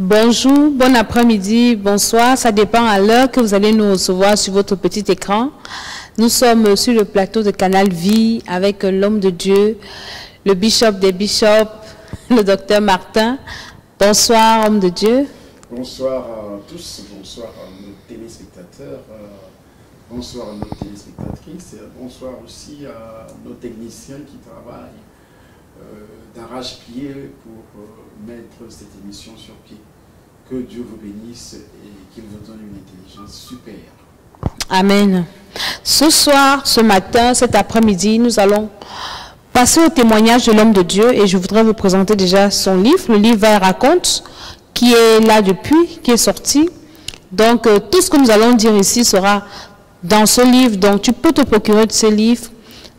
Bonjour, bon après-midi, bonsoir, ça dépend à l'heure que vous allez nous recevoir sur votre petit écran. Nous sommes sur le plateau de Canal Vie avec l'homme de Dieu, le bishop des bishops, le docteur Martin. Bonsoir, homme de Dieu. Bonsoir à tous, bonsoir à nos téléspectateurs, bonsoir à nos téléspectatrices, et bonsoir aussi à nos techniciens qui travaillent d'arrache-pied pour mettre cette émission sur pied. Que Dieu vous bénisse et qu'il vous donne une intelligence super. Amen. Ce soir, ce matin, cet après-midi, nous allons passer au témoignage de l'homme de Dieu et je voudrais vous présenter déjà son livre, le livre Elle raconte, qui est là depuis, qui est sorti. Donc, tout ce que nous allons dire ici sera dans ce livre. Donc, tu peux te procurer de ce livre.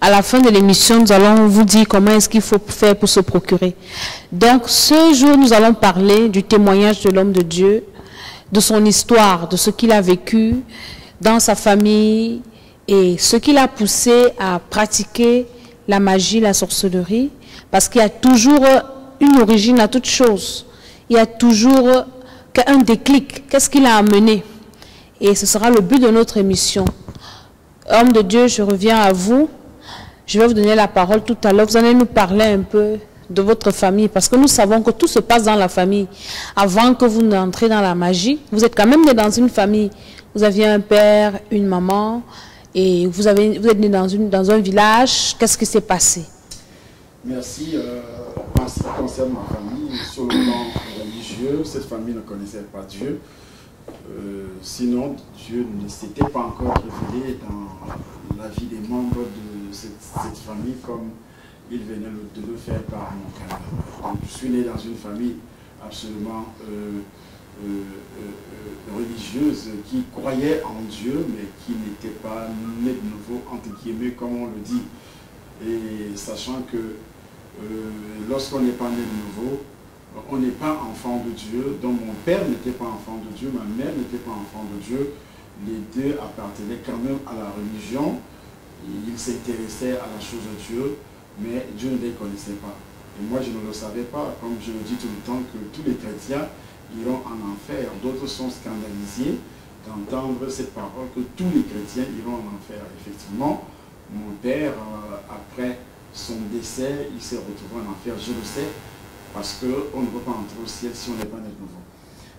À la fin de l'émission, nous allons vous dire comment est-ce qu'il faut faire pour se procurer. Donc, ce jour, nous allons parler du témoignage de l'homme de Dieu, de son histoire, de ce qu'il a vécu dans sa famille et ce qui l'a poussé à pratiquer la magie, la sorcellerie, parce qu'il y a toujours une origine à toute chose. Il y a toujours un déclic. Qu'est-ce qui l'a amené? Et ce sera le but de notre émission. Homme de Dieu, je reviens à vous. Je vais vous donner la parole tout à l'heure. Vous allez nous parler un peu de votre famille, parce que nous savons que tout se passe dans la famille. Avant que vous n'entrez dans la magie, vous êtes quand même né dans une famille. Vous aviez un père, une maman, et vous êtes né dans un village. Qu'est-ce qui s'est passé? Merci. En ce qui concerne ma famille, sur le plan religieux, cette famille ne connaissait pas Dieu. Sinon, Dieu ne s'était pas encore révélé dans la vie des membres de cette famille comme il venait de le faire par mon père. Donc, je suis né dans une famille absolument religieuse qui croyait en Dieu, mais qui n'était pas né de nouveau, entre guillemets, comme on le dit. Et sachant que lorsqu'on n'est pas né de nouveau, on n'est pas enfant de Dieu. Donc mon père n'était pas enfant de Dieu, ma mère n'était pas enfant de Dieu. Les deux appartenaient quand même à la religion. Ils s'intéressaient à la chose de Dieu, mais Dieu ne les connaissait pas. Et moi, je ne le savais pas, comme je le dis tout le temps, que tous les chrétiens iront en enfer. D'autres sont scandalisés d'entendre cette parole, que tous les chrétiens iront en enfer. Effectivement, mon père, après son décès, il s'est retrouvé en enfer, je le sais, parce qu'on ne peut pas entrer au ciel si on n'est pas né de nouveau.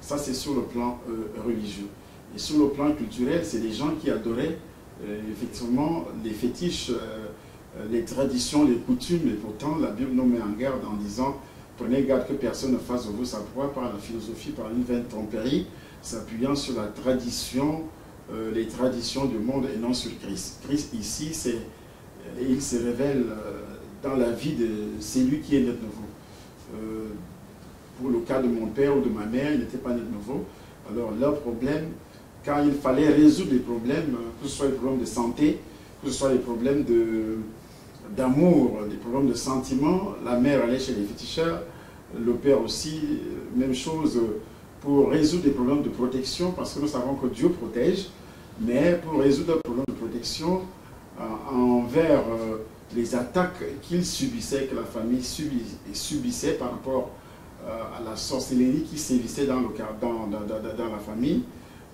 Ça, c'est sur le plan religieux. Et sur le plan culturel, c'est des gens qui adoraient effectivement les fétiches, les traditions, les coutumes. Et pourtant, la Bible nous met en garde en disant « Prenez garde que personne ne fasse de vous sa proie par la philosophie, par une vaine tromperie, s'appuyant sur la tradition, les traditions du monde et non sur Christ. » Christ, ici, il se révèle dans la vie de celui qui est né de nouveau. Pour le cas de mon père ou de ma mère, ils n'étaient pas nés de nouveau. Alors leur problème, quand il fallait résoudre les problèmes, que ce soit les problèmes de santé, que ce soit les problèmes d'amour, les problèmes de sentiments, la mère allait chez les féticheurs, le père aussi, même chose pour résoudre les problèmes de protection, parce que nous savons que Dieu protège, mais pour résoudre les problèmes de protection envers les attaques qu'il subissait, que la famille subissait par rapport à la sorcellerie qui sévissait dans la famille,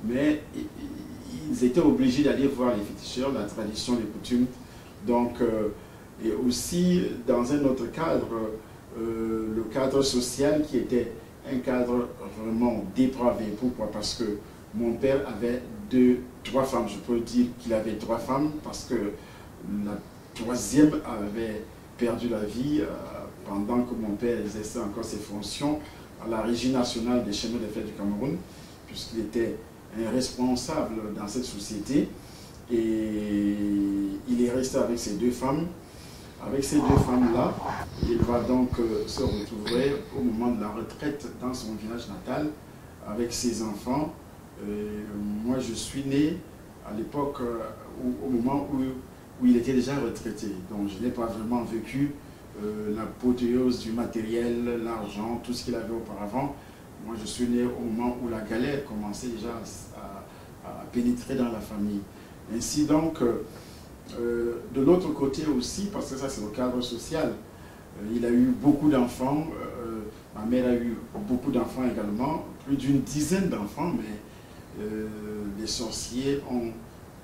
mais ils étaient obligés d'aller voir les féticheurs, la tradition, les coutumes. Donc, et aussi dans un autre cadre, le cadre social qui était un cadre vraiment dépravé. Pourquoi? Parce que mon père avait trois femmes. Je peux dire qu'il avait trois femmes parce que la troisième avait perdu la vie pendant que mon père exerçait encore ses fonctions à la Régie nationale des chemins de fer du Cameroun, puisqu'il était un responsable dans cette société. Et il est resté avec ses deux femmes. Avec ces deux femmes-là, il va donc se retrouver au moment de la retraite dans son village natal avec ses enfants. Moi, je suis né à l'époque, au moment où il était déjà retraité. Donc, je n'ai pas vraiment vécu l'apothéose du matériel, l'argent, tout ce qu'il avait auparavant. Moi, je suis né au moment où la galère commençait déjà à pénétrer dans la famille. Ainsi donc, de l'autre côté aussi, parce que ça c'est le cadre social, il a eu beaucoup d'enfants. Ma mère a eu beaucoup d'enfants également, plus d'une dizaine d'enfants, mais les sorciers ont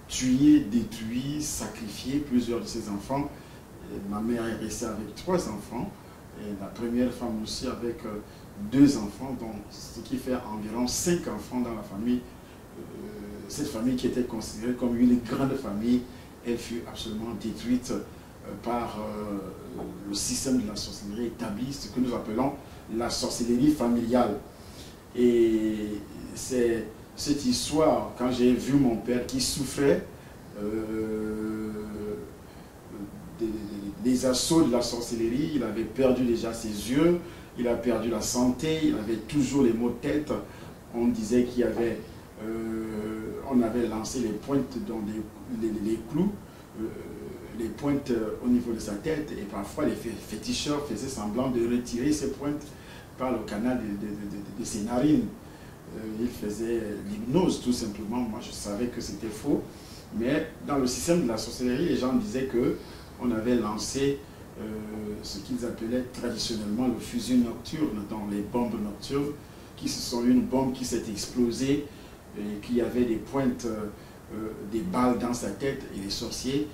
tué, détruit, sacrifié plusieurs de ses enfants. Et ma mère est restée avec 3 enfants, et la première femme aussi avec 2 enfants, donc ce qui fait environ 5 enfants dans la famille. Cette famille qui était considérée comme une grande famille, elle fut absolument détruite par le système de la sorcellerie établi, ce que nous appelons la sorcellerie familiale. Et c'est cette histoire, quand j'ai vu mon père qui souffrait des assauts de la sorcellerie, il avait perdu déjà ses yeux, il a perdu la santé, il avait toujours les maux de tête. On disait qu'il y avait, on avait lancé les pointes dans les clous, les pointes au niveau de sa tête, et parfois les féticheurs faisaient semblant de retirer ces pointes par le canal de ses narines. Il faisait l'hypnose tout simplement. Moi je savais que c'était faux, mais dans le système de la sorcellerie, les gens disaient que on avait lancé ce qu'ils appelaient traditionnellement le fusil nocturne, dans les bombes nocturnes, qui sont une bombe qui s'est explosée et qui avait des pointes, des balles dans sa tête, et les sorciers,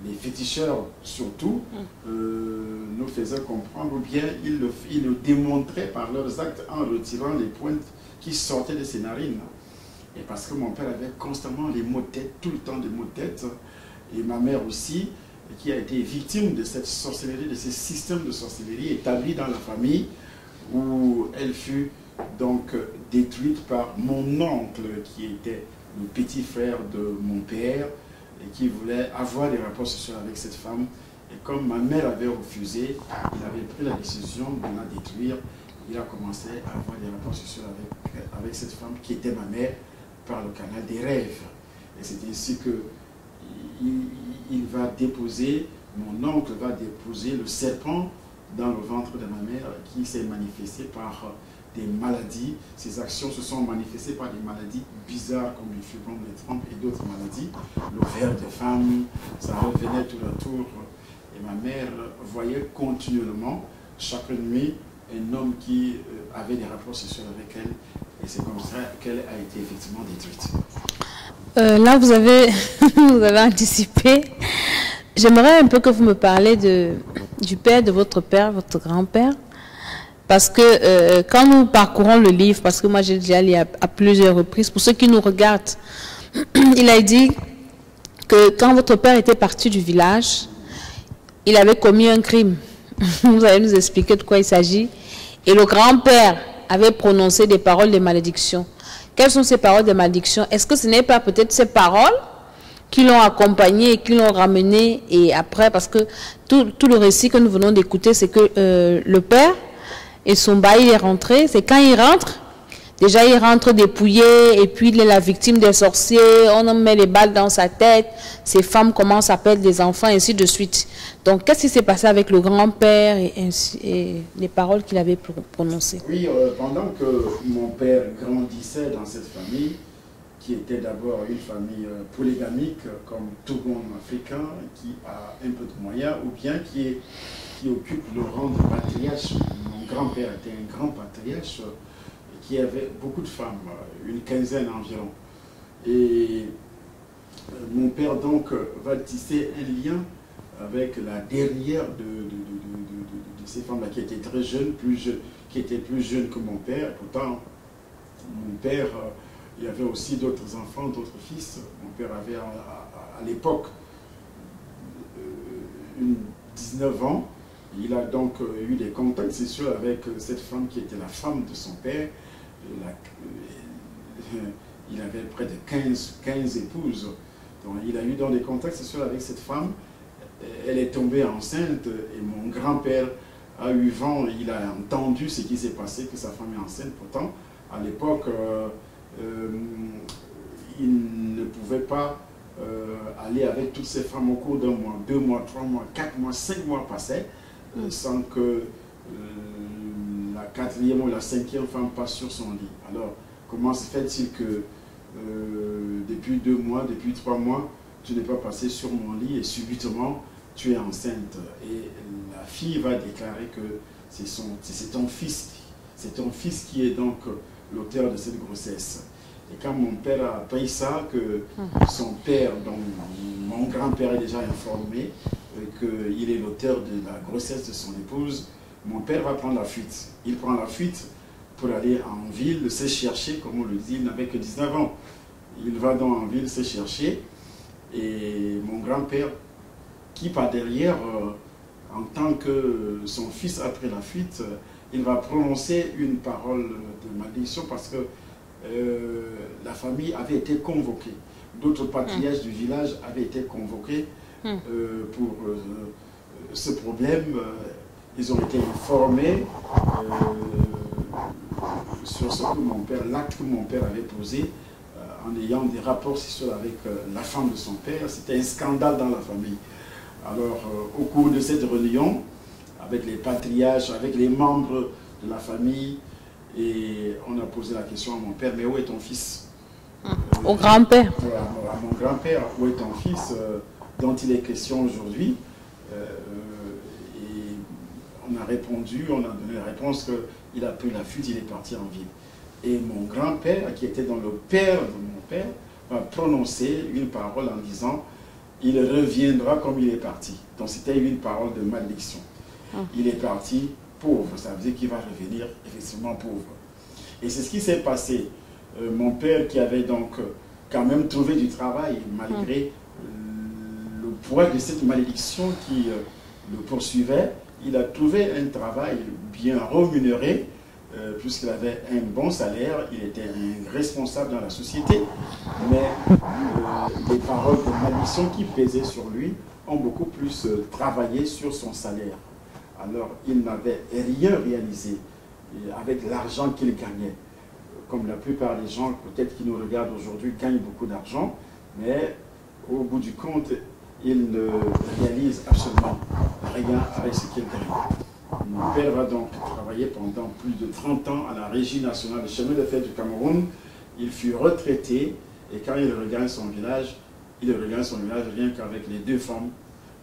les féticheurs surtout, nous faisaient comprendre, ou bien ils le démontraient par leurs actes en retirant les pointes qui sortaient de ses narines. Et parce que mon père avait constamment les maux de tête, tout le temps des maux de tête, et ma mère aussi, qui a été victime de cette sorcellerie, de ce système de sorcellerie établi dans la famille, où elle fut donc détruite par mon oncle, qui était le petit frère de mon père, et qui voulait avoir des rapports sexuels avec cette femme. Et comme ma mère avait refusé, il avait pris la décision de la détruire. Il a commencé à avoir des rapports sexuels avec cette femme qui était ma mère par le canal des rêves. Et c'est ainsi que il va déposer, mon oncle va déposer le serpent dans le ventre de ma mère, qui s'est manifesté par des maladies. Ces actions se sont manifestées par des maladies bizarres comme le fibrome des trompes et d'autres maladies. Le ver de femme, ça revenait tout autour. Et ma mère voyait continuellement, chaque nuit, un homme qui avait des rapports sexuels avec elle. Et c'est comme ça qu'elle a été effectivement détruite. Là, vous avez, vous avez anticipé. J'aimerais un peu que vous me parlez du père de votre père, votre grand-père. Parce que quand nous parcourons le livre, parce que moi j'ai déjà lu à plusieurs reprises, pour ceux qui nous regardent, il a dit que quand votre père était parti du village, il avait commis un crime. Vous allez nous expliquer de quoi il s'agit. Et le grand-père avait prononcé des paroles de malédiction. Quelles sont ces paroles de malédiction? Est-ce que ce n'est pas peut-être ces paroles qui l'ont accompagné et qui l'ont ramené? Et après, parce que tout le récit que nous venons d'écouter, c'est que le père et son bail est rentré. C'est quand il rentre, déjà il rentre dépouillé, et puis il est la victime des sorciers, on en met les balles dans sa tête, ses femmes commencent à perdre des enfants, ainsi de suite. Donc qu'est-ce qui s'est passé avec le grand-père et les paroles qu'il avait prononcées? Oui, pendant que mon père grandissait dans cette famille, qui était d'abord une famille polygamique, comme tout bon africain, qui a un peu de moyens, ou bien qui occupe le rang de patriarche. Mon grand-père était un grand patriarche qui avait beaucoup de femmes, une quinzaine environ. Et mon père donc va tisser un lien avec la dernière de ces femmes-là, qui était très jeune, qui était plus jeune que mon père. Pourtant, mon père, il y avait aussi d'autres enfants, d'autres fils. Mon père avait à l'époque 19 ans. Il a donc eu des contacts sexuels avec cette femme qui était la femme de son père. Il avait près de 15 épouses. Donc, il a eu donc des contacts sexuels avec cette femme. Elle est tombée enceinte et mon grand-père a eu vent, il a entendu ce qui s'est passé, que sa femme est enceinte. Pourtant, à l'époque, il ne pouvait pas aller avec toutes ces femmes au cours d'un mois, 2 mois, 3 mois, 4 mois, 5 mois passaient sans que la 4e ou la 5e femme passe sur son lit. Alors, comment se fait-il que depuis 2 mois, depuis 3 mois, tu n'es pas passé sur mon lit et subitement tu es enceinte? Et la fille va déclarer que c'est ton fils. C'est ton fils qui est donc l'auteur de cette grossesse. Et quand mon père a appris ça, que son père, donc mon grand-père est déjà informé qu'il est l'auteur de la grossesse de son épouse, mon père va prendre la fuite. Il prend la fuite pour aller en ville, se chercher, comme on le dit, il n'avait que 19 ans. Il va donc en ville se chercher, et mon grand-père, qui par derrière, en tant que son fils a pris la fuite, il va prononcer une parole de malédiction parce que la famille avait été convoquée. D'autres patriarches du village avaient été convoqués pour ce problème. Ils ont été informés sur ce que mon père, l'acte que mon père avait posé en ayant des rapports sexuels avec la femme de son père. C'était un scandale dans la famille. Alors, au cours de cette réunion, avec les patriarches, avec les membres de la famille, et on a posé la question à mon père, mais où est ton fils? Au grand-père. À mon grand-père, où est ton fils dont il est question aujourd'hui? Et on a répondu, on a donné la réponse qu'il a pris la fuite, il est parti en ville. Et mon grand-père, qui était dans le père de mon père, va prononcer une parole en disant « Il reviendra comme il est parti ». Donc c'était une parole de malédiction. Il est parti pauvre, ça veut dire qu'il va revenir effectivement pauvre. Et c'est ce qui s'est passé. Mon père, qui avait donc quand même trouvé du travail malgré le poids de cette malédiction qui le poursuivait, il a trouvé un travail bien rémunéré, puisqu'il avait un bon salaire, il était un responsable dans la société, mais les paroles de malédiction qui pesaient sur lui ont beaucoup plus travaillé sur son salaire. Alors, il n'avait rien réalisé avec l'argent qu'il gagnait. Comme la plupart des gens, peut-être qui nous regardent aujourd'hui, gagnent beaucoup d'argent, mais au bout du compte, ils ne réalisent absolument rien avec ce qu'ils gagnent. Mon père va donc travailler pendant plus de 30 ans à la Régie nationale des chemins de fer du Cameroun. Il fut retraité, et quand il regagne son village rien qu'avec les 2 femmes.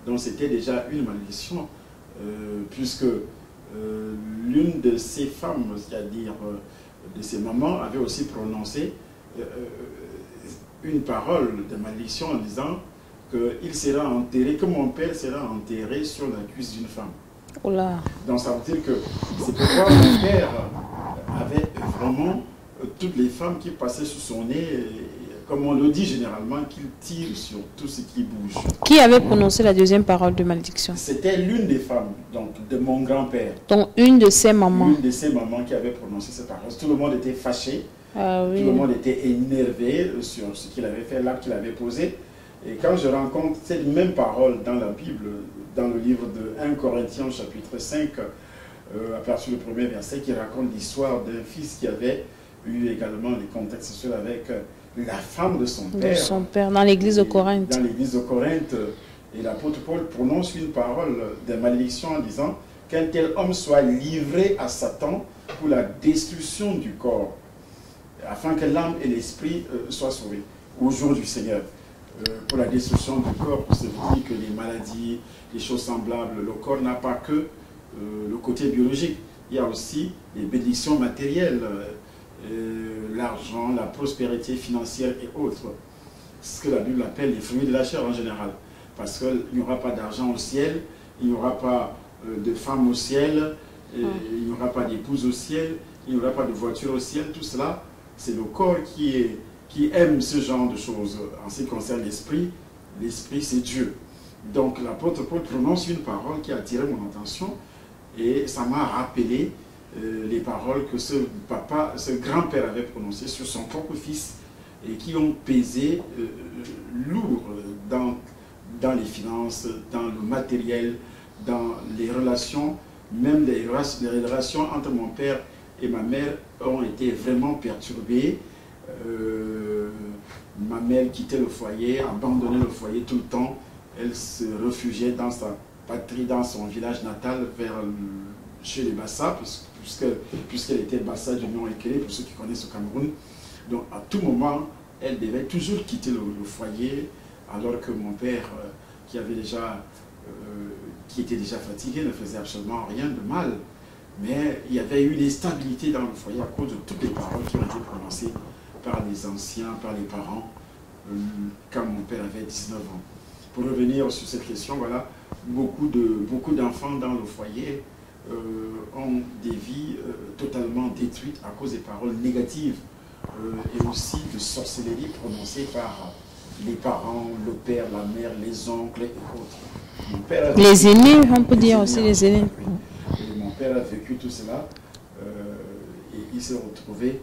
Donc c'était déjà une malédiction, puisque l'une de ces femmes, c'est-à-dire de ses mamans, avait aussi prononcé une parole de malédiction en disant qu'il sera enterré, que mon père sera enterré sur la cuisse d'une femme. Oh là. Donc ça veut dire que c'est pourquoi mon père avait vraiment toutes les femmes qui passaient sous son nez, comme on le dit généralement, qu'il tire sur tout ce qui bouge. Qui avait prononcé la deuxième parole de malédiction? C'était l'une des femmes, donc de mon grand-père. Donc une de ses mamans. Une de ses mamans qui avait prononcé cette parole. Tout le monde était fâché, Ah, oui. tout le monde était énervé sur ce qu'il avait fait, l'acte qu'il avait posé. Et quand je rencontre cette même parole dans la Bible, dans le livre de 1 Corinthiens chapitre 5, à partir du premier verset, qui raconte l'histoire d'un fils qui avait eu également des contacts sexuels avec la femme de son père. De son père, dans l'église de Corinthe. Dans l'église de Corinthe, et l'apôtre Paul prononce une parole de malédiction en disant qu'un tel homme soit livré à Satan pour la destruction du corps, afin que l'âme et l'esprit soient sauvés au jour du Seigneur. Pour la destruction du corps, ça veut dire que les maladies, les choses semblables, le corps n'a pas que le côté biologique. Il y a aussi les bénédictions matérielles, l'argent, la prospérité financière et autres. Ce que la Bible appelle les fruits de la chair en général. Parce qu'il n'y aura pas d'argent au ciel, il n'y aura pas de femme au ciel, il n'y aura pas d'épouse au ciel, il n'y aura pas de voiture au ciel. Tout cela, c'est le corps qui aime ce genre de choses. En ce qui concerne l'esprit, l'esprit c'est Dieu. Donc l'apôtre Paul prononce une parole qui a attiré mon attention et ça m'a rappelé les paroles que ce grand-père avait prononcées sur son propre fils et qui ont pesé lourd dans les finances, dans le matériel, dans les relations, même les relations entre mon père et ma mère ont été vraiment perturbées. Ma mère quittait le foyer, abandonnait le foyer tout le temps. Elle se réfugiait dans sa patrie, dans son village natal, chez les Bassa, puisqu'elle était Bassa du nom Ekele, pour ceux qui connaissent le Cameroun. Donc à tout moment, elle devait toujours quitter le foyer, alors que mon père, qui était déjà fatigué, ne faisait absolument rien de mal. Mais il y avait eu l'instabilité dans le foyer à cause de toutes les paroles qui ont été prononcées par les anciens, par les parents, quand mon père avait 19 ans. Pour revenir sur cette question, voilà, beaucoup d'enfants dans le foyer ont des vies totalement détruites à cause des paroles négatives et aussi de sorcellerie prononcées par les parents, le père, la mère, les oncles et autres. Mon père les aînés, on peut dire aussi les aînés. Oui. Et mon père a vécu tout cela et il s'est retrouvé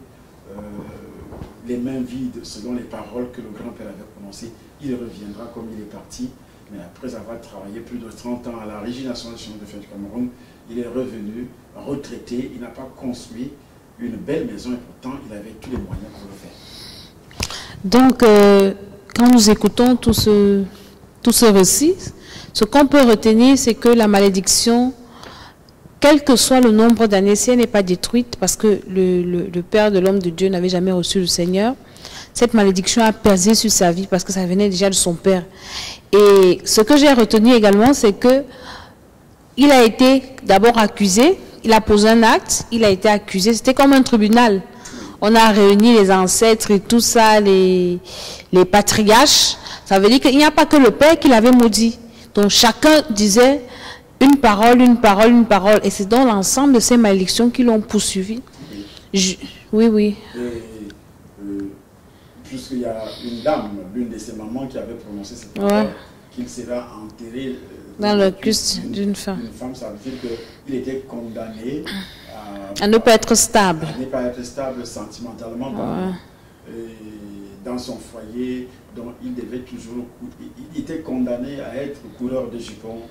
les mains vides selon les paroles que le grand-père avait prononcées. Il reviendra comme il est parti, mais après avoir travaillé plus de 30 ans à la Régie nationale des chemins de fer du Cameroun, il est revenu, retraité, il n'a pas construit une belle maison et pourtant il avait tous les moyens pour le faire. Donc, quand nous écoutons tout ce récit, ce qu'on peut retenir, c'est que la malédiction, quel que soit le nombre d'années, si elle n'est pas détruite, parce que le père de l'homme de Dieu n'avait jamais reçu le Seigneur, cette malédiction a pesé sur sa vie parce que ça venait déjà de son père. Et ce que j'ai retenu également, c'est que il a été d'abord accusé, il a posé un acte, il a été accusé, c'était comme un tribunal. On a réuni les ancêtres et tout ça, les patriarches. Ça veut dire qu'il n'y a pas que le père qui l'avait maudit. Donc chacun disait une parole, une parole, une parole. Et c'est dans l'ensemble de ces malédictions qui l'ont poursuivi. Oui. Puisqu'il y a une dame, l'une de ses mamans, qui avait prononcé cette parole, qu'il sera enterré dans le custe d'une femme. Ça veut dire qu'il était condamné à ne pas être stable. À ne pas être stable sentimentalement dans son foyer. Donc il devait toujours... Il était condamné à être coureur de jupons.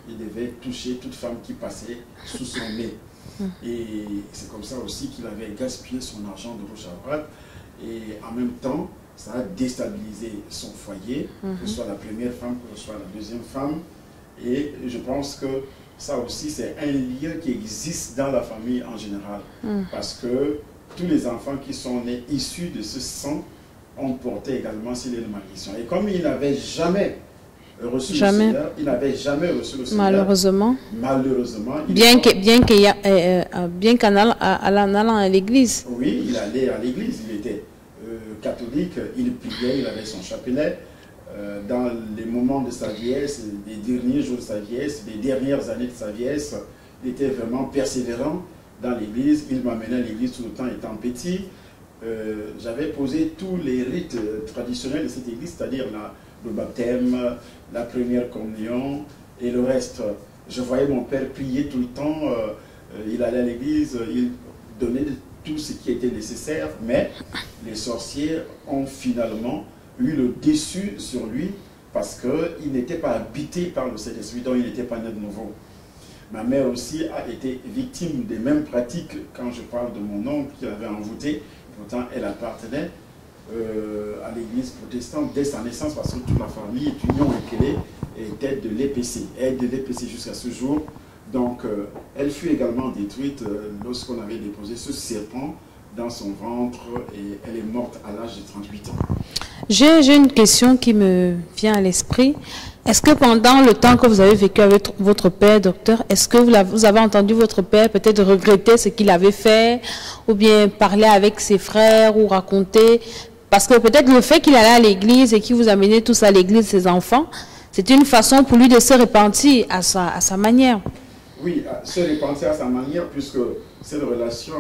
Il devait toucher toute femme qui passait sous son nez. Et c'est comme ça aussi qu'il avait gaspillé son argent de gauche à droite. Et en même temps, ça a déstabilisé son foyer, que ce soit la première femme, que ce soit la deuxième femme. Et je pense que ça aussi, c'est un lien qui existe dans la famille en général. Parce que tous les enfants qui sont nés issus de ce sang ont porté également ces malédictions. Et comme il n'avait jamais reçu le Seigneur, il n'avait jamais reçu le Seigneur. Malheureusement. Bien qu'en allant à l'église. Oui, il allait à l'église, il était catholique, il priait, il avait son chapelet. Dans les moments de sa vieillesse, les derniers jours de sa vieillesse, les dernières années de sa vieillesse, il était vraiment persévérant dans l'église. Il m'amenait à l'église tout le temps étant petit. J'avais posé tous les rites traditionnels de cette église, c'est-à-dire le baptême, la première communion et le reste. Je voyais mon père prier tout le temps. Il allait à l'église, il donnait tout ce qui était nécessaire, mais les sorciers ont finalement eu le dessus sur lui parce qu'il n'était pas habité par le Saint-Esprit, donc il n'était pas né de nouveau. Ma mère aussi a été victime des mêmes pratiques quand je parle de mon oncle qui avait envoûté. Pourtant, elle appartenait à l'église protestante dès sa naissance parce que toute la famille est union et était de l'EPC. Elle est de l'EPC jusqu'à ce jour. Donc, elle fut également détruite lorsqu'on avait déposé ce serpent dans son ventre et elle est morte à l'âge de 38 ans. J'ai une question qui me vient à l'esprit. Est-ce que pendant le temps que vous avez vécu avec votre père, docteur, est-ce que vous avez entendu votre père peut-être regretter ce qu'il avait fait ou bien parler avec ses frères ou raconter? Parce que peut-être le fait qu'il allait à l'église et qu'il vous amenait tous à l'église, ses enfants, c'est une façon pour lui de se repentir à sa manière. Oui, se repentir à sa manière puisque cette relation...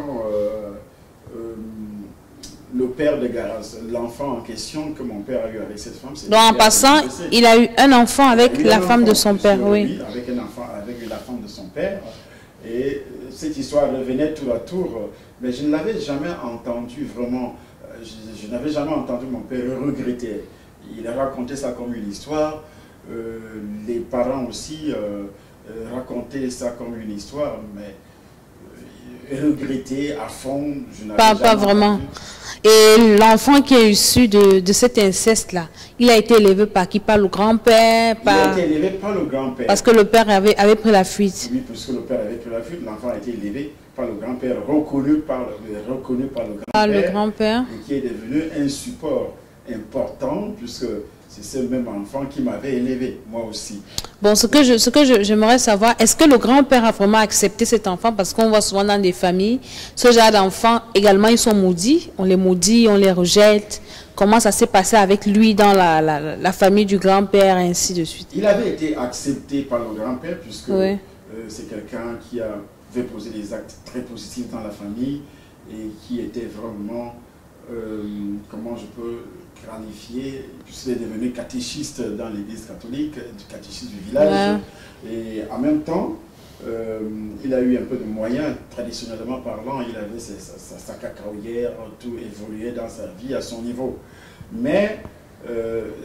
le père de Garas, l'enfant en question que mon père a eu avec cette femme. Donc en passant, il a eu un enfant avec la femme de son père, oui. Avec un enfant, avec la femme de son père. Et cette histoire revenait tour à tour, mais je ne l'avais jamais entendu vraiment. Je n'avais jamais entendu mon père regretter. Il a raconté ça comme une histoire. Les parents aussi racontaient ça comme une histoire, mais regretter à fond, je n'avais jamais pas vraiment. Entendu. Et l'enfant qui est issu de cet inceste-là, il a été élevé par qui? Par le grand-père? Il a été élevé par le grand-père. Parce que le père avait pris la fuite. Oui, puisque le père avait pris la fuite, l'enfant a été élevé par le grand-père, reconnu par le grand-père. Et qui est devenu un support important, puisque c'est ce même enfant qui m'avait élevé, moi aussi. Bon, ce que j'aimerais savoir, est-ce que le grand-père a vraiment accepté cet enfant? Parce qu'on voit souvent dans des familles, ce genre d'enfants, également, ils sont maudits. On les maudit, on les rejette. Comment ça s'est passé avec lui dans la famille du grand-père, et ainsi de suite? Il avait été accepté par le grand-père, puisque oui. C'est quelqu'un qui avait posé des actes très positifs dans la famille et qui était vraiment, comment je peux qualifier, puisqu'il est devenu catéchiste dans l'église catholique, catéchiste du village. Ouais. Et en même temps, il a eu un peu de moyens, traditionnellement parlant, il avait sa cacaoyère, tout évoluait dans sa vie à son niveau. Mais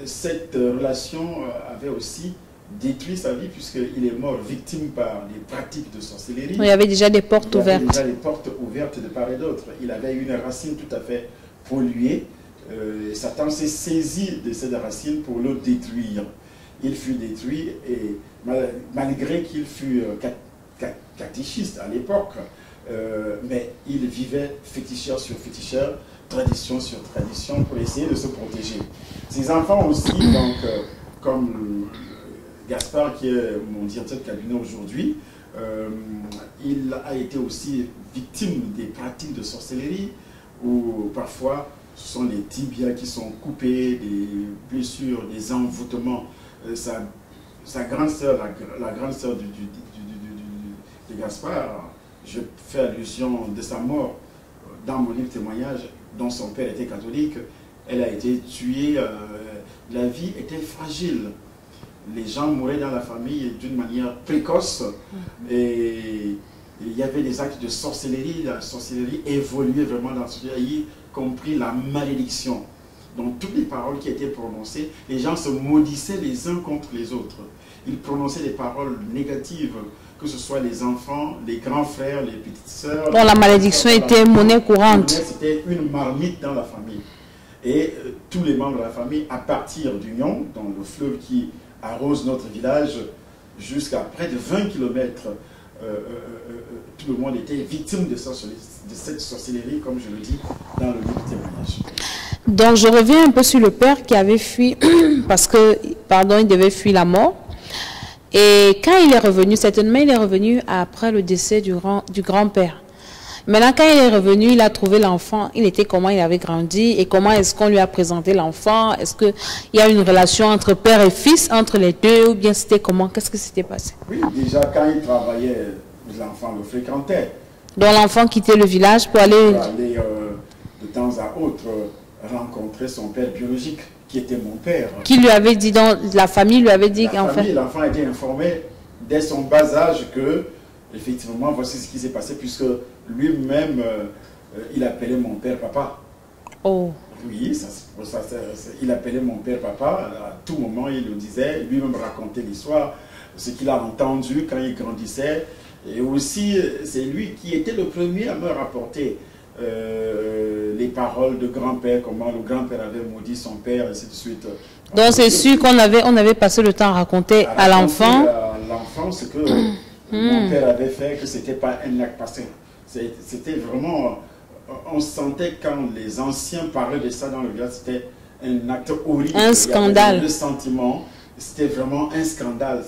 cette relation avait aussi détruit sa vie, puisqu'il est mort victime par des pratiques de sorcellerie. Il y avait déjà des portes ouvertes. Il y avait déjà des portes ouvertes de part et d'autre. Il avait une racine tout à fait polluée. Satan s'est saisi de cette racine pour le détruire. Il fut détruit et malgré qu'il fut catéchiste à l'époque, mais il vivait féticheur sur féticheur, tradition sur tradition pour essayer de se protéger. Ses enfants aussi, donc, comme Gaspard qui est mon directeur de cabinet aujourd'hui, il a été aussi victime des pratiques de sorcellerie où parfois ce sont les tibias qui sont coupés, des blessures, des envoûtements. Sa grande sœur, la grande sœur de Gaspard, je fais allusion de sa mort dans mon livre témoignage, dont son père était catholique. Elle a été tuée, la vie était fragile. Les gens mouraient dans la famille d'une manière précoce et il y avait des actes de sorcellerie. La sorcellerie évoluait vraiment dans ce pays, y compris la malédiction. Donc toutes les paroles qui étaient prononcées, les gens se maudissaient les uns contre les autres. Ils prononçaient des paroles négatives, que ce soit les enfants, les grands frères, les petites sœurs. Donc la malédiction était monnaie courante. C'était une marmite dans la famille. Et tous les membres de la famille, à partir du Nyon, dans le fleuve qui arrose notre village, jusqu'à près de 20 km, tout le monde était victime de cette sorcellerie, comme je le dis dans le livre témoignage. Donc je reviens un peu sur le père qui avait fui, parce que, pardon, il devait fuir la mort. Et quand il est revenu, certainement il est revenu après le décès du grand-père. Maintenant, quand il est revenu, il a trouvé l'enfant. Il était comment il avait grandi et comment est-ce qu'on lui a présenté l'enfant? Est-ce qu'il y a une relation entre père et fils, entre les deux, ou bien c'était comment? Qu'est-ce qui s'était passé? Oui, déjà quand il travaillait, l'enfant le fréquentait. Donc l'enfant quittait le village pour aller... de temps à autre rencontrer son père biologique, qui était mon père. Qui lui avait dit, dans la famille lui avait dit qu'en fait... L'enfant a été informé dès son bas âge que, effectivement, voici ce qui s'est passé, puisque lui-même, il appelait mon père papa. Oh. Oui, il appelait mon père papa, à tout moment il le disait, lui-même racontait l'histoire, ce qu'il a entendu quand il grandissait, et aussi c'est lui qui était le premier à me rapporter les paroles de grand-père, comment le grand-père avait maudit son père, et ainsi de suite. Donc c'est sûr qu'on avait passé le temps à raconter à l'enfant. L'enfant, ce que mon père avait fait, que c'était pas un acte passé. C'était vraiment... On sentait quand les anciens parlaient de ça dans le village, c'était un acte horrible. Un scandale. Le sentiment, c'était vraiment un scandale,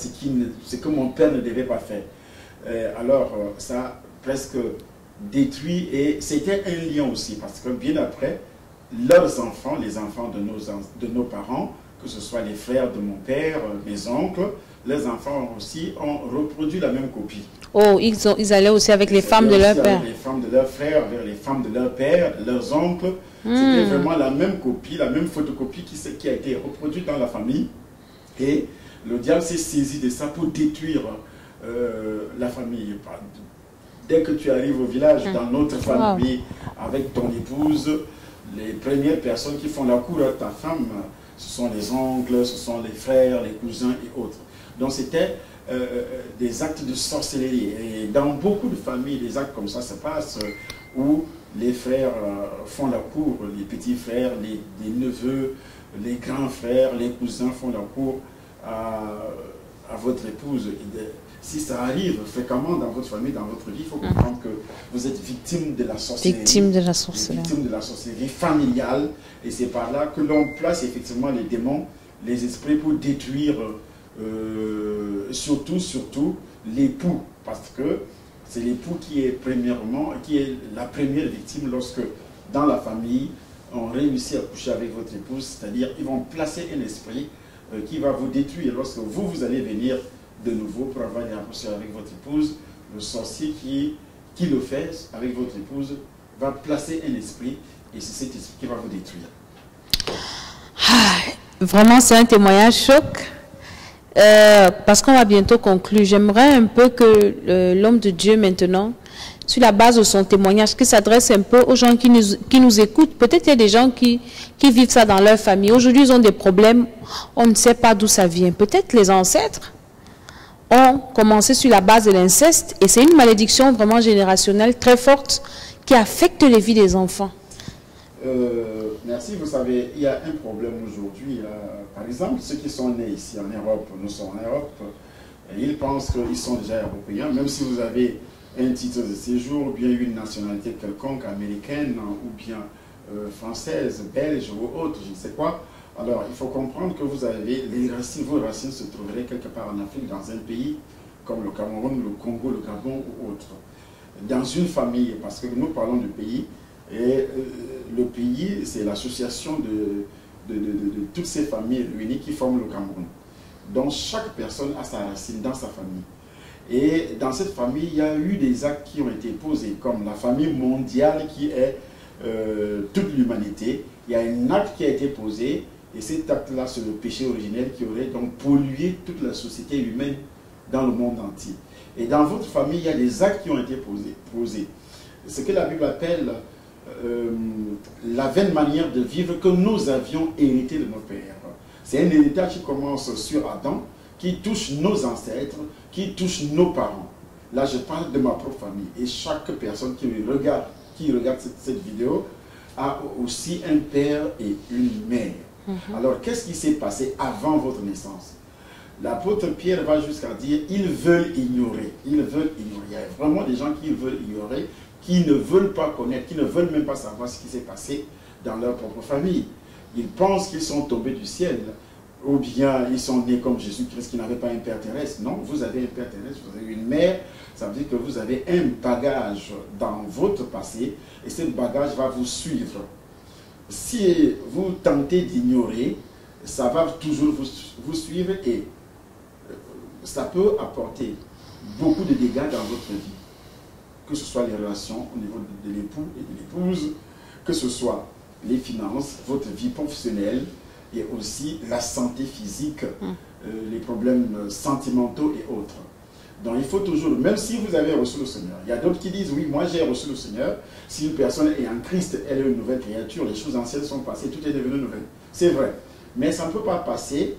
ce que mon père ne devait pas faire. Alors, ça a presque détruit, et c'était un lien aussi, parce que bien après, leurs enfants, les enfants de nos parents, que ce soit les frères de mon père, mes oncles, les enfants aussi ont reproduit la même copie. Oh, ils allaient aussi avec les femmes de leur père. Avec les femmes de leurs frères, avec les femmes de leur père, de leurs oncles. C'était vraiment la même copie, la même photocopie qui a été reproduite dans la famille. Et le diable s'est saisi de ça pour détruire la famille. Dès que tu arrives au village, dans notre famille, avec ton épouse, les premières personnes qui font la cour à ta femme, ce sont les oncles, ce sont les frères, les cousins et autres. Donc c'était des actes de sorcellerie. Et dans beaucoup de familles, des actes comme ça se passent où les frères font la cour, les petits frères, les neveux, les grands frères, les cousins font la cour à votre épouse. Si ça arrive fréquemment dans votre famille, dans votre vie, il faut comprendre que vous êtes victime de la sorcellerie. Victime de la sorcellerie. Victime de la sorcellerie familiale. Et c'est par là que l'on place effectivement les démons les esprits pour détruire surtout l'époux, parce que c'est l'époux qui est la première victime lorsque dans la famille on réussit à coucher avec votre épouse, c'est-à-dire ils vont placer un esprit qui va vous détruire lorsque vous allez venir de nouveau pour avoir des rapprochements avec votre épouse. Le sorcier qui le fait avec votre épouse va placer un esprit et c'est cet esprit qui va vous détruire. Vraiment, c'est un témoignage choc. Parce qu'on va bientôt conclure. J'aimerais un peu que l'homme de Dieu maintenant, sur la base de son témoignage, qui s'adresse un peu aux gens qui nous écoutent. Peut-être il y a des gens qui vivent ça dans leur famille. Aujourd'hui, ils ont des problèmes, on ne sait pas d'où ça vient. Peut-être les ancêtres ont commencé sur la base de l'inceste et c'est une malédiction vraiment générationnelle très forte qui affecte les vies des enfants. Merci, vous savez, il y a un problème aujourd'hui. Par exemple, ceux qui sont nés ici en Europe, nous sommes en Europe, ils pensent qu'ils sont déjà européens, même si vous avez un titre de séjour, ou bien une nationalité quelconque, américaine, ou bien française, belge ou autre, je ne sais quoi. Alors, il faut comprendre que vous avez les racines, vos racines se trouveraient quelque part en Afrique, dans un pays comme le Cameroun, le Congo, le Gabon ou autre. Dans une famille, parce que nous parlons du pays, et le pays, c'est l'association de toutes ces familles réunies qui forment le Cameroun. Donc chaque personne a sa racine dans sa famille. Et dans cette famille, il y a eu des actes qui ont été posés, comme la famille mondiale qui est toute l'humanité. Il y a un acte qui a été posé, et cet acte-là, c'est le péché originel qui aurait donc pollué toute la société humaine dans le monde entier. Et dans votre famille, il y a des actes qui ont été posés. Ce que la Bible appelle la vaine manière de vivre que nous avions hérité de nos pères. C'est un héritage qui commence sur Adam, qui touche nos ancêtres, qui touche nos parents. Là, je parle de ma propre famille. Et chaque personne qui regarde cette vidéo a aussi un père et une mère. Alors, qu'est-ce qui s'est passé avant votre naissance? L'apôtre Pierre va jusqu'à dire, ils veulent ignorer. Ils veulent ignorer. Il y a vraiment des gens qui veulent ignorer, qui ne veulent pas connaître, qui ne veulent même pas savoir ce qui s'est passé dans leur propre famille. Ils pensent qu'ils sont tombés du ciel, ou bien ils sont nés comme Jésus-Christ qui n'avait pas un père terrestre. Non, vous avez un père terrestre, vous avez une mère, ça veut dire que vous avez un bagage dans votre passé, et ce bagage va vous suivre. Si vous tentez d'ignorer, ça va toujours vous suivre et ça peut apporter beaucoup de dégâts dans votre vie. Que ce soit les relations au niveau de l'époux et de l'épouse, que ce soit les finances, votre vie professionnelle et aussi la santé physique, les problèmes sentimentaux et autres. Donc il faut toujours, même si vous avez reçu le Seigneur, il y a d'autres qui disent, oui, moi j'ai reçu le Seigneur, si une personne est en Christ, elle est une nouvelle créature, les choses anciennes sont passées, tout est devenu nouvel. C'est vrai, mais ça ne peut pas passer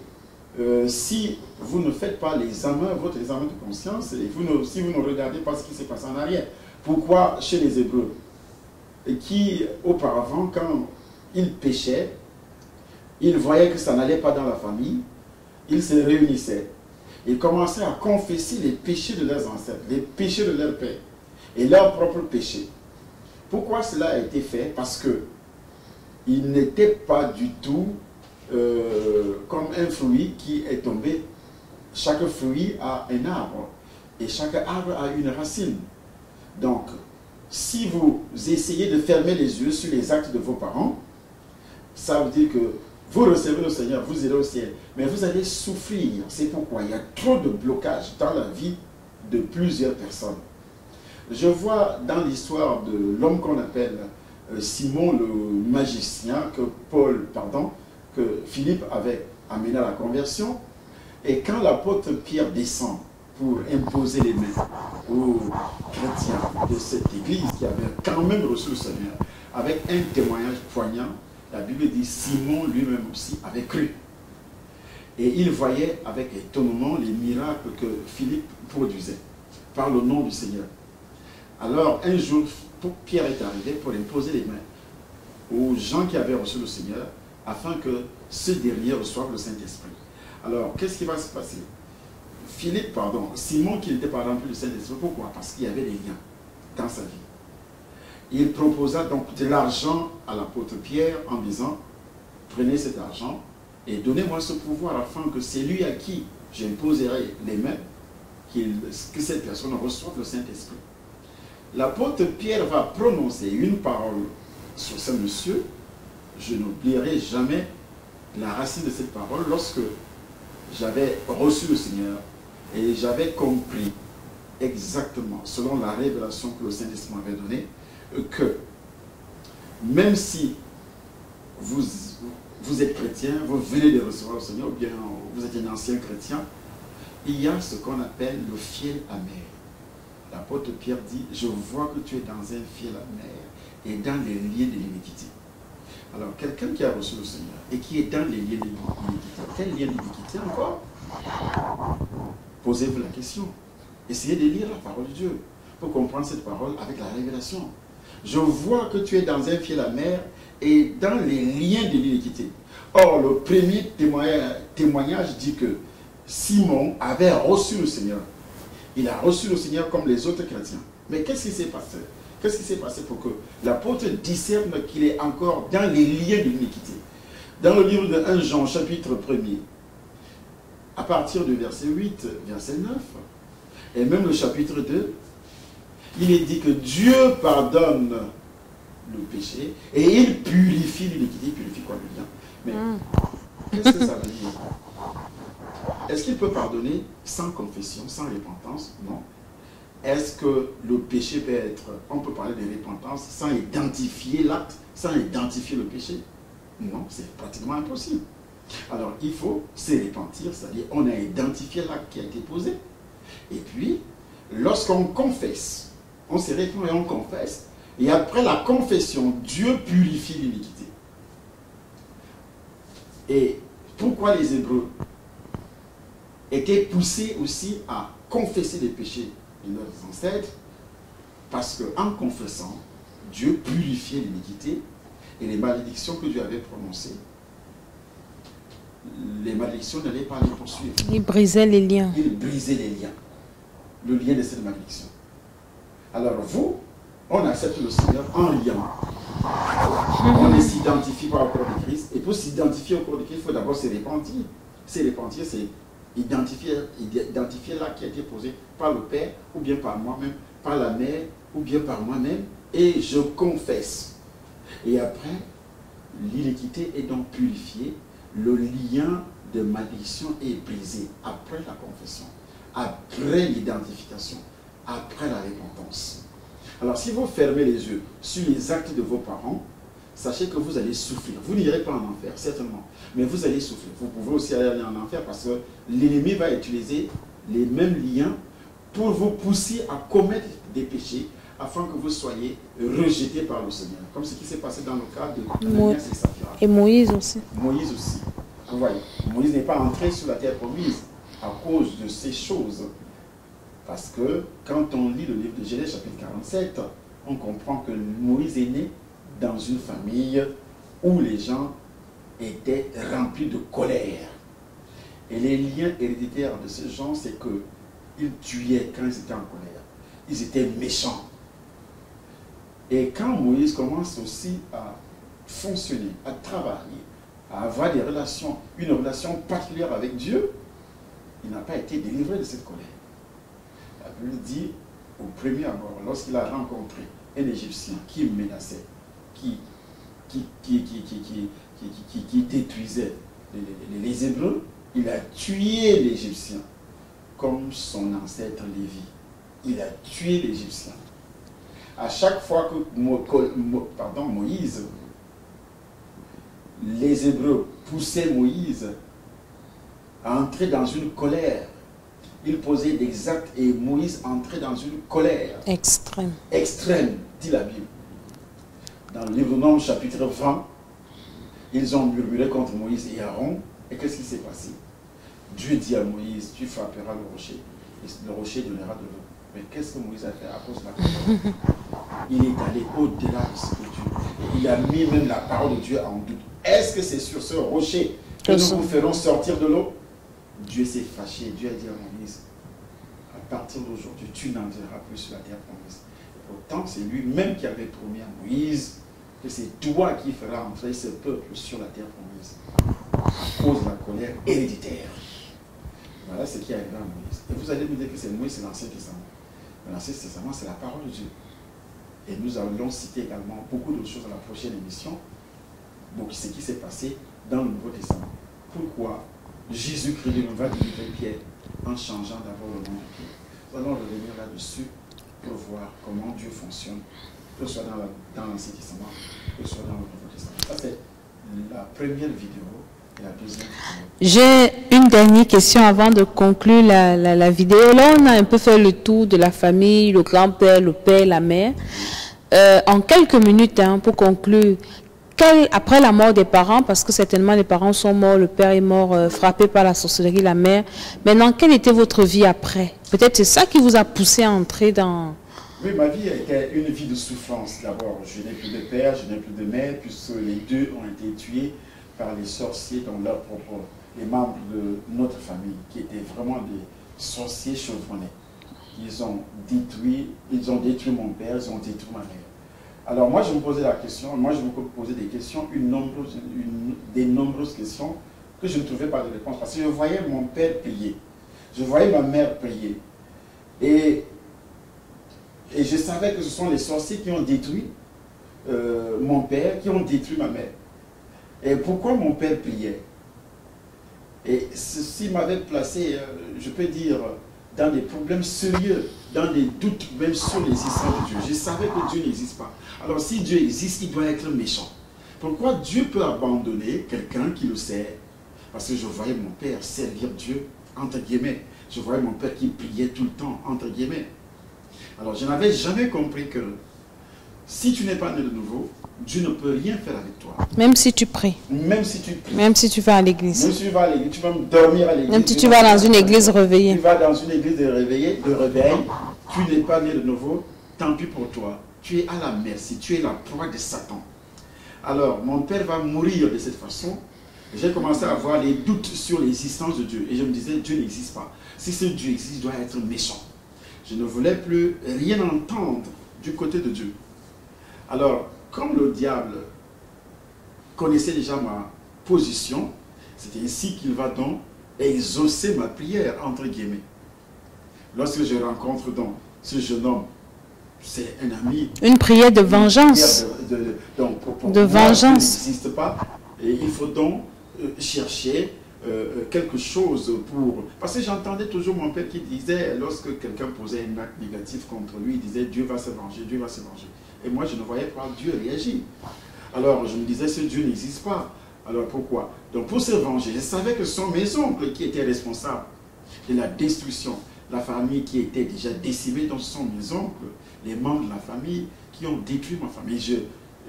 si vous ne faites pas l'examen, votre examen de conscience, et si vous ne regardez pas ce qui s'est passé en arrière. Pourquoi chez les Hébreux, qui auparavant, quand ils péchaient, ils voyaient que ça n'allait pas dans la famille, ils se réunissaient, ils commençaient à confesser les péchés de leurs ancêtres, les péchés de leur père, et leurs propres péchés. Pourquoi cela a été fait? Parce que ils n'étaient pas du tout comme un fruit qui est tombé. Chaque fruit a un arbre et chaque arbre a une racine. Donc, si vous essayez de fermer les yeux sur les actes de vos parents, ça veut dire que vous recevez le Seigneur, vous irez au ciel, mais vous allez souffrir. C'est pourquoi il y a trop de blocages dans la vie de plusieurs personnes. Je vois dans l'histoire de l'homme qu'on appelle Simon le magicien, que Philippe avait amené à la conversion. Et quand l'apôtre Pierre descend pour imposer les mains aux chrétiens de cette église qui avait quand même reçu le Seigneur, avec un témoignage poignant, la Bible dit Simon lui-même aussi avait cru. Et il voyait avec étonnement les miracles que Philippe produisait par le nom du Seigneur. Alors un jour, Pierre est arrivé pour imposer les mains aux gens qui avaient reçu le Seigneur, afin que ce dernier reçoive le Saint-Esprit. Alors, qu'est-ce qui va se passer? Simon qui n'était pas rempli du Saint-Esprit, pourquoi? Parce qu'il y avait des liens dans sa vie. Il proposa donc de l'argent à l'apôtre Pierre en disant, prenez cet argent Et donnez-moi ce pouvoir afin que c'est lui à qui j'imposerai les mains, que cette personne reçoive le Saint-Esprit. L'apôtre Pierre va prononcer une parole sur ce monsieur. Je n'oublierai jamais la racine de cette parole lorsque j'avais reçu le Seigneur et j'avais compris exactement, selon la révélation que le Saint-Esprit m'avait donnée, que même si vous êtes chrétien, vous venez de recevoir le Seigneur, ou bien vous êtes un ancien chrétien, il y a ce qu'on appelle le fiel amer. L'apôtre Pierre dit, je vois que tu es dans un fiel amer et dans les liens de l'iniquité. Alors, quelqu'un qui a reçu le Seigneur et qui est dans les liens de l'iniquité, quel lien d'iniquité encore? Posez-vous la question. Essayez de lire la parole de Dieu pour comprendre cette parole avec la révélation. Je vois que tu es dans un fiel amer et dans les liens de l'iniquité. Or, le premier témoignage dit que Simon avait reçu le Seigneur. Il a reçu le Seigneur comme les autres chrétiens. Mais qu'est-ce qui s'est passé? Qu'est-ce qui s'est passé pour que l'apôtre discerne qu'il est encore dans les liens de l'iniquité? Dans le livre de 1 Jean, chapitre 1er, à partir du verset 8, verset 9, et même le chapitre 2, il est dit que Dieu pardonne le péché et il purifie l'iniquité. Il purifie quoi, le bien? Mais qu'est-ce que ça veut dire? Est-ce qu'il peut pardonner sans confession, sans repentance? Non. Est-ce que le péché peut être, on peut parler de repentance sans identifier l'acte, sans identifier le péché? Non, c'est pratiquement impossible. Alors, il faut se repentir, c'est-à-dire on a identifié l'acte qui a été posé. Et puis, lorsqu'on confesse, on se répand et on confesse, et après la confession, Dieu purifie l'iniquité. Et pourquoi les Hébreux étaient poussés aussi à confesser les péchés de leurs ancêtres? Parce qu'en confessant, Dieu purifiait l'iniquité et les malédictions que Dieu avait prononcées, les malédictions n'allaient pas les poursuivre. Il brisait les liens. Il brisait les liens. Le lien de cette malédiction. Alors vous, on accepte le Seigneur en lien. On s'identifie par le corps de Christ. Et pour s'identifier au corps de Christ, il faut d'abord se repentir. Se repentir, c'est identifier l'acte qui a été posé par le Père, ou bien par moi-même, par la mère, ou bien par moi-même, et je confesse. Et après, l'iniquité est donc purifiée, le lien de malédiction est brisé après la confession, après l'identification, après la repentance. Alors si vous fermez les yeux sur les actes de vos parents, sachez que vous allez souffrir. Vous n'irez pas en enfer, certainement, mais vous allez souffrir. Vous pouvez aussi aller en enfer parce que l'ennemi va utiliser les mêmes liens pour vous pousser à commettre des péchés afin que vous soyez rejetés par le Seigneur. Comme ce qui s'est passé dans le cas de Ananias et Saphira. Et Moïse aussi. Moïse aussi. Vous voyez, Moïse n'est pas entré sur la terre promise à cause de ces choses. Parce que quand on lit le livre de Genèse chapitre 47, on comprend que Moïse est né dans une famille où les gens étaient remplis de colère. Et les liens héréditaires de ces gens, c'est qu'ils tuaient quand ils étaient en colère. Ils étaient méchants. Et quand Moïse commence aussi à fonctionner, à travailler, à avoir des relations, une relation particulière avec Dieu, il n'a pas été délivré de cette colère. La Bible dit, au premier abord, lorsqu'il a rencontré un Égyptien qui menaçait, qui détruisait les Hébreux, il a tué l'Égyptien comme son ancêtre Lévi. Il a tué l'Égyptien. À chaque fois que Moïse, les Hébreux poussaient Moïse à entrer dans une colère, il posait des actes et Moïse entrait dans une colère extrême. Extrême, dit la Bible. Dans le livre de Nombres, chapitre 20, ils ont murmuré contre Moïse et Aaron. Et qu'est-ce qui s'est passé? Dieu dit à Moïse, tu frapperas le rocher, et le rocher donnera de l'eau. Mais qu'est-ce que Moïse a fait à cause de la colère? Il est allé au-delà de ce que Dieu. Et il a mis même la parole de Dieu en doute. Est-ce que c'est sur ce rocher que nous vous ferons sortir de l'eau? Dieu s'est fâché. Dieu a dit à Moïse, à partir d'aujourd'hui, tu n'entreras plus sur la terre promise. Pourtant, c'est lui-même qui avait promis à Moïse que c'est toi qui feras entrer ce peuple sur la terre promise. à cause de la colère héréditaire. Voilà ce qui est arrivé à Moïse. Et vous allez me dire que c'est Moïse, c'est l'Ancien Testament. L'Ancien Testament, c'est la parole de Dieu. Et nous allons citer également beaucoup d'autres choses dans la prochaine émission. Donc, ce qui s'est passé dans le Nouveau Testament. Pourquoi Jésus-Christ va délivrer Pierre en changeant d'abord le nom de Pierre. Nous allons revenir là-dessus pour voir comment Dieu fonctionne, que ce soit dans l'Ancien Testament, que ce soit dans le Nouveau Testament. Ça, c'est la première vidéo et la deuxième vidéo. J'ai une dernière question avant de conclure la vidéo. Là, on a un peu fait le tour de la famille, le grand-père, le père, la mère. En quelques minutes, pour conclure, après la mort des parents, parce que certainement les parents sont morts, le père est mort frappé par la sorcellerie, la mère. Maintenant, quelle était votre vie après? Peut-être c'est ça qui vous a poussé à entrer dans... Oui, ma vie était une vie de souffrance. D'abord, je n'ai plus de père, je n'ai plus de mère, puisque les deux ont été tués par les sorciers dans leur propre, les membres de notre famille, qui étaient vraiment des sorciers chevronnés. Ils ont détruit mon père, ils ont détruit ma mère. Alors moi, je me posais la question, moi je me posais des questions, des nombreuses questions que je ne trouvais pas de réponse. Parce que je voyais mon père prier, je voyais ma mère prier. Et je savais que ce sont les sorciers qui ont détruit mon père, qui ont détruit ma mère. Et pourquoi mon père priait? Et ceci m'avait placé, je peux dire, dans des problèmes sérieux, dans des doutes même sur l'existence de Dieu. Je savais que Dieu n'existe pas. Alors si Dieu existe, il doit être méchant. Pourquoi Dieu peut abandonner quelqu'un qui le sert? Parce que je voyais mon père servir Dieu, entre guillemets. Je voyais mon père qui priait tout le temps, entre guillemets. Alors je n'avais jamais compris que si tu n'es pas né de nouveau, Dieu ne peut rien faire avec toi. Même si tu pries. Même si tu pries. Même si tu vas à l'église. Même si tu vas à l'église, tu vas dormir à l'église. Même si tu vas dans une église réveillée. Tu vas dans une église de réveil, tu n'es pas né de nouveau, tant pis pour toi. Tu es à la merci, tu es la proie de Satan. Alors, mon père va mourir de cette façon. J'ai commencé à avoir des doutes sur l'existence de Dieu. Et je me disais, Dieu n'existe pas. Si ce Dieu existe, il doit être méchant. Je ne voulais plus rien entendre du côté de Dieu. Alors, comme le diable connaissait déjà ma position, c'est ainsi qu'il va donc exaucer ma prière, entre guillemets. Lorsque je rencontre donc ce jeune homme, c'est un ami. Une prière de vengeance. De vengeance. Ça n'existe pas. Et il faut donc chercher quelque chose pour... Parce que j'entendais toujours mon père qui disait, lorsque quelqu'un posait un acte négatif contre lui, il disait Dieu va se venger, Dieu va se venger. Et moi, je ne voyais pas Dieu réagir. Alors, je me disais, ce Dieu n'existe pas. Alors, pourquoi? Donc, pour se venger, je savais que ce sont mes oncles qui étaient responsables de la destruction. La famille qui était déjà décimée, donc ce sont mes oncles, les membres de la famille qui ont détruit ma famille.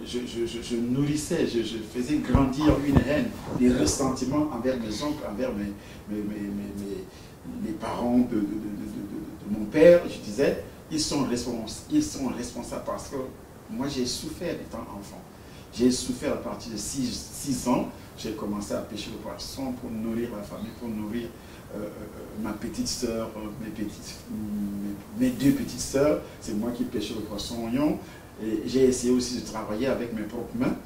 Je nourrissais, je faisais grandir une haine, des ressentiments envers mes oncles, envers les parents de mon père. Je disais, ils sont responsables parce que moi j'ai souffert étant enfant. J'ai souffert à partir de 6 ans. J'ai commencé à pêcher le poisson pour nourrir la famille, pour nourrir ma petite soeur, mes 2 petites soeurs. C'est moi qui pêchais le poisson oignon. J'ai essayé aussi de travailler avec mes propres mains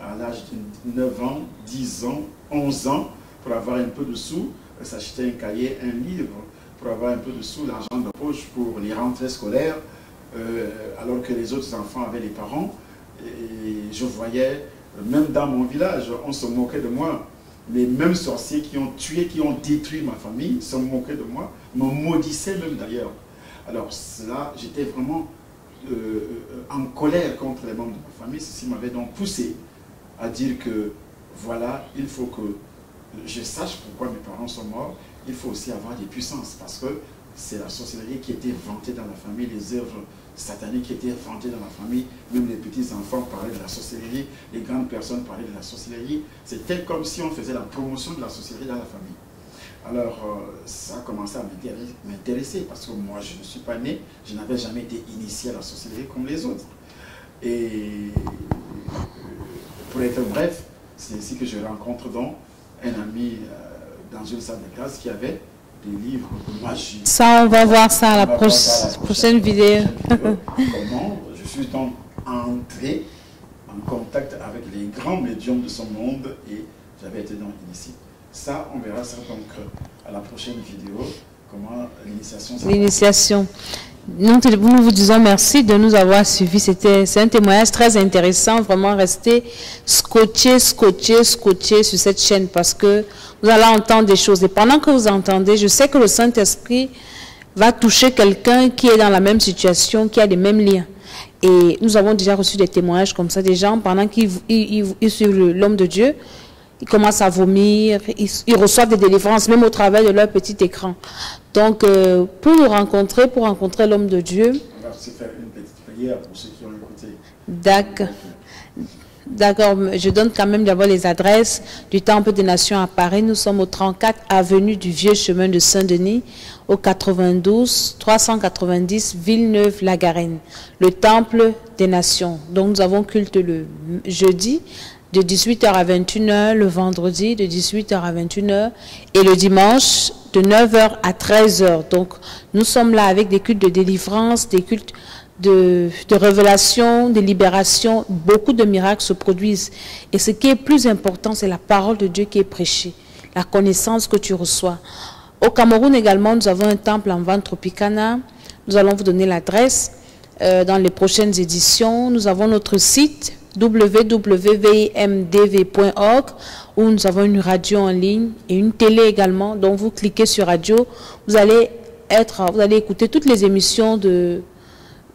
à l'âge de 9 ans, 10 ans, 11 ans pour avoir un peu de sous, s'acheter un cahier, un livre, pour avoir un peu de sous, l'argent de poche pour les rentrées scolaires, alors que les autres enfants avaient les parents. Et je voyais, même dans mon village, on se moquait de moi. Les mêmes sorciers qui ont tué, qui ont détruit ma famille, se moquaient de moi, me maudissaient même d'ailleurs. Alors cela, j'étais vraiment en colère contre les membres de ma famille. Ceci m'avait donc poussé à dire que voilà, il faut que je sache pourquoi mes parents sont morts. Il faut aussi avoir des puissances parce que c'est la sorcellerie qui était vantée dans la famille, les œuvres sataniques qui étaient vantées dans la famille, même les petits-enfants parlaient de la sorcellerie, les grandes personnes parlaient de la sorcellerie. C'était comme si on faisait la promotion de la sorcellerie dans la famille. Alors, ça a commencé à m'intéresser parce que moi, je ne suis pas né, je n'avais jamais été initié à la sorcellerie comme les autres. Et pour être bref, c'est ainsi que je rencontre donc un ami dans une salle de classe qui avait des livres de magie. Ça, on va voir ça à la prochaine vidéo. Comment je suis donc entré en contact avec les grands médiums de ce monde et j'avais été donc initié. Ça, on verra ça donc à la prochaine vidéo, comment l'initiation... L'initiation. Nous vous disons merci de nous avoir suivis. C'est un témoignage très intéressant. Vraiment, restez scotché sur cette chaîne parce que vous allez entendre des choses. Et pendant que vous entendez, je sais que le Saint-Esprit va toucher quelqu'un qui est dans la même situation, qui a les mêmes liens. Et nous avons déjà reçu des témoignages comme ça, des gens, pendant qu'ils suivent l'homme de Dieu, ils commencent à vomir, ils reçoivent des délivrances, même au travers de leur petit écran. Donc, pour nous rencontrer, pour rencontrer l'homme de Dieu... On va se faire une petite prière pour ceux qui ont écouté. D'accord. D'accord, je donne quand même d'abord les adresses du Temple des Nations à Paris. Nous sommes au 34 avenue du Vieux Chemin de Saint-Denis, au 92 390 Villeneuve-la-Garenne, le Temple des Nations. Donc nous avons culte le jeudi de 18h à 21h, le vendredi de 18h à 21h et le dimanche de 9h à 13h. Donc nous sommes là avec des cultes de délivrance, des cultes de révélation, de libération. Beaucoup de miracles se produisent. Et ce qui est plus important, c'est la parole de Dieu qui est prêchée, la connaissance que tu reçois. Au Cameroun également, nous avons un temple en vente Tropicana. Nous allons vous donner l'adresse dans les prochaines éditions. Nous avons notre site www.vimdv.org où nous avons une radio en ligne et une télé également. Donc vous cliquez sur radio, vous allez écouter toutes les émissions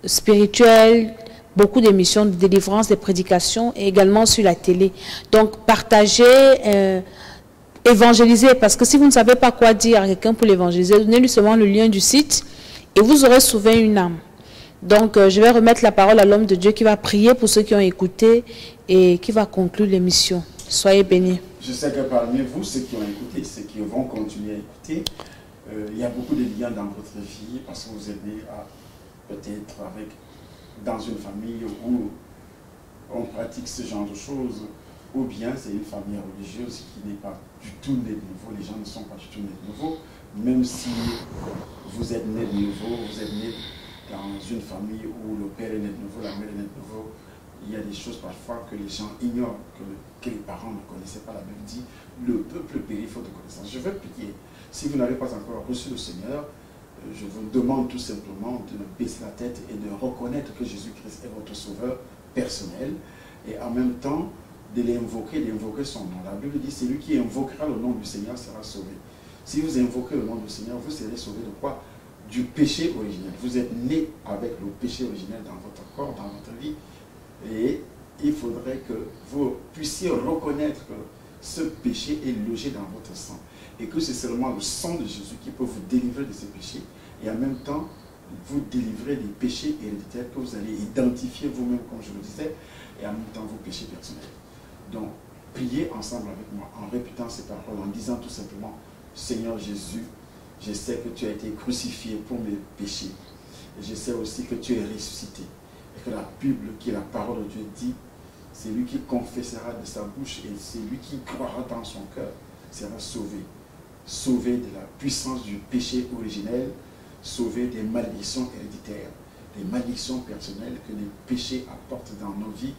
spirituelles, beaucoup d'émissions de délivrance, des prédications et également sur la télé. Donc partagez, évangélisez, parce que si vous ne savez pas quoi dire à quelqu'un pour l'évangéliser, donnez-lui seulement le lien du site et vous aurez sauvé une âme. Donc, je vais remettre la parole à l'homme de Dieu qui va prier pour ceux qui ont écouté et qui va conclure l'émission. Soyez bénis. Je sais que parmi vous, ceux qui ont écouté, ceux qui vont continuer à écouter, il y a beaucoup de liens dans votre vie parce que vous êtes né à peut-être dans une famille où on pratique ce genre de choses, ou bien c'est une famille religieuse qui n'est pas du tout née de nouveau. Les gens ne sont pas du tout nés de nouveau, même si vous êtes né de nouveau, vous êtes né dans une famille où le père est né de nouveau, la mère est née de nouveau. Il y a des choses parfois que les gens ignorent, que les parents ne connaissaient pas. La Bible dit, le peuple périt faute de connaissance. Je vais prier. Si vous n'avez pas encore reçu le Seigneur, je vous demande tout simplement de baisser la tête et de reconnaître que Jésus-Christ est votre sauveur personnel et en même temps de d'invoquer son nom. La Bible dit, celui qui invoquera le nom du Seigneur sera sauvé. Si vous invoquez le nom du Seigneur, vous serez sauvé de quoi? Du péché originel. Vous êtes né avec le péché originel dans votre corps, dans votre vie. Et il faudrait que vous puissiez reconnaître que ce péché est logé dans votre sang. Et que c'est seulement le sang de Jésus qui peut vous délivrer de ces péchés. Et en même temps, vous délivrer des péchés héréditaires que vous allez identifier vous-même, comme je le disais, et en même temps vos péchés personnels. Donc, priez ensemble avec moi en répétant ces paroles, en disant tout simplement, Seigneur Jésus, je sais que tu as été crucifié pour mes péchés. Et je sais aussi que tu es ressuscité. Et que la Bible, qui est la parole de Dieu, dit, c'est lui qui confessera de sa bouche et c'est lui qui croira dans son cœur sera sauvé. Sauvé de la puissance du péché originel, sauvé des malédictions héréditaires, des malédictions personnelles que les péchés apportent dans nos vies.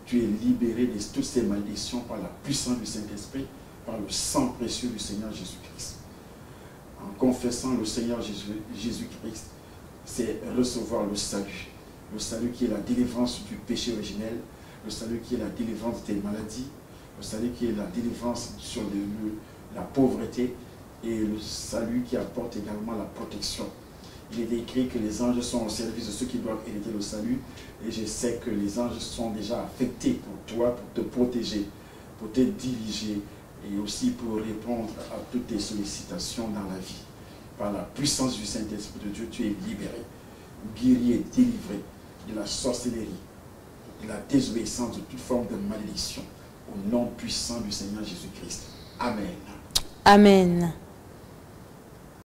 Tu es libéré de toutes ces malédictions par la puissance du Saint-Esprit, par le sang précieux du Seigneur Jésus-Christ. En confessant le Seigneur Jésus-Christ, c'est recevoir le salut. Le salut qui est la délivrance du péché originel, le salut qui est la délivrance des maladies, le salut qui est la délivrance sur la pauvreté et le salut qui apporte également la protection. Il est écrit que les anges sont au service de ceux qui doivent hériter le salut et je sais que les anges sont déjà affectés pour toi, pour te protéger, pour te diriger et aussi pour répondre à toutes tes sollicitations dans la vie. Par la puissance du Saint-Esprit de Dieu, tu es libéré, guéri et délivré de la sorcellerie, de la désobéissance, de toute forme de malédiction, au nom puissant du Seigneur Jésus-Christ. Amen. Amen.